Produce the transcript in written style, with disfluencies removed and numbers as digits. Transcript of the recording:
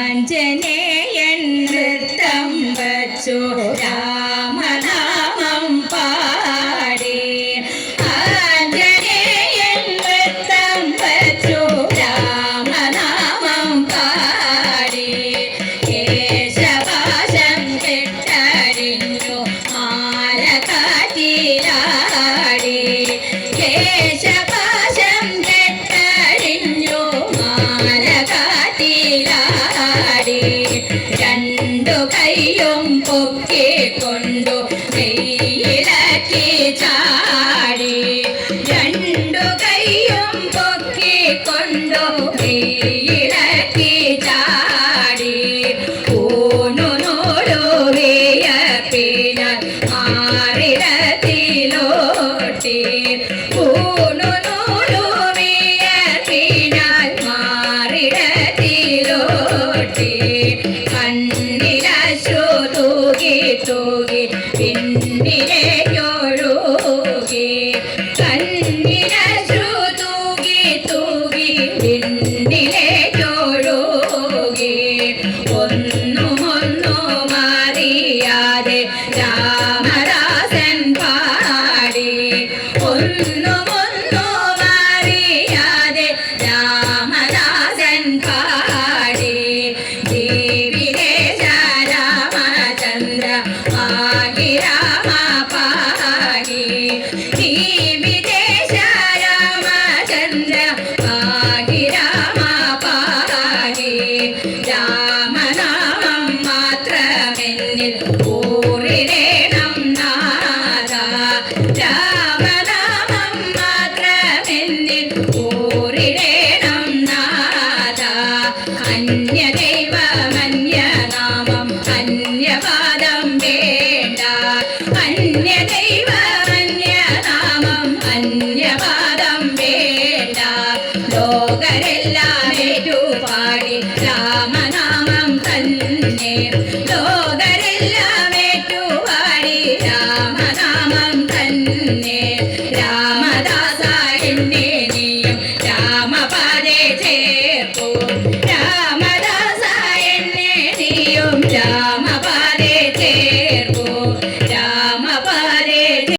ആഞ്ജനേയൻ നൃത്തം വച്ചു രാമനാമം പാടി. ആഞ്ജനേയൻ നൃത്തം വച്ചു രാമനാമം പാടി. കേശപാശം കെട്ടഴിഞ്ഞു മാല കാറ്റിലാടി. കേശപാശം കെട്ടഴിഞ്ഞു മാല കാറ്റിലാടി. രണ്ടു കൈയും പൊക്കിക്കൊണ്ടു വെയിലക്കി ചാടി. രണ്ടു കൈയും പൊക്കിക്കൊണ്ടു വെയിലക്കി ചാടി. ഊണു നൂലുവിയപ്പിനാൽ മാറിടത്തിലോട്ടി. ഊണു നൂലുവിയപ്പിനാൽ മാറിടത്തിലോട്ടി. കണ്ണിലശ്രു തൂകി തൂകി പിന്നിലേക്കൊഴുകി. കണ്ണിലശ്രു തൂകി തൂകി പിന്നിലേക്കൊഴുകി. ഒന്നുമൊന്നും അറിയാതെ രാമദാസൻ പാടി. ഒന്നുമൊന്നും അറിയാതെ രാമദാസൻ പാടി. ജീവിതേശ രാമചന്ദ്ര പാകി രാമ പാകി. ജീവിതേശ രാമചന്ദ്ര പാകി രാമ പാകി. രാമനാമം മാത്രമെന്നിൽ ഊറിടേണം നാഥ. രാമനാമം മാത്രമെന്നിൽ ഊറിടേണം നാഥ. അന്യദൈവമന്യനാമം അന്യവാ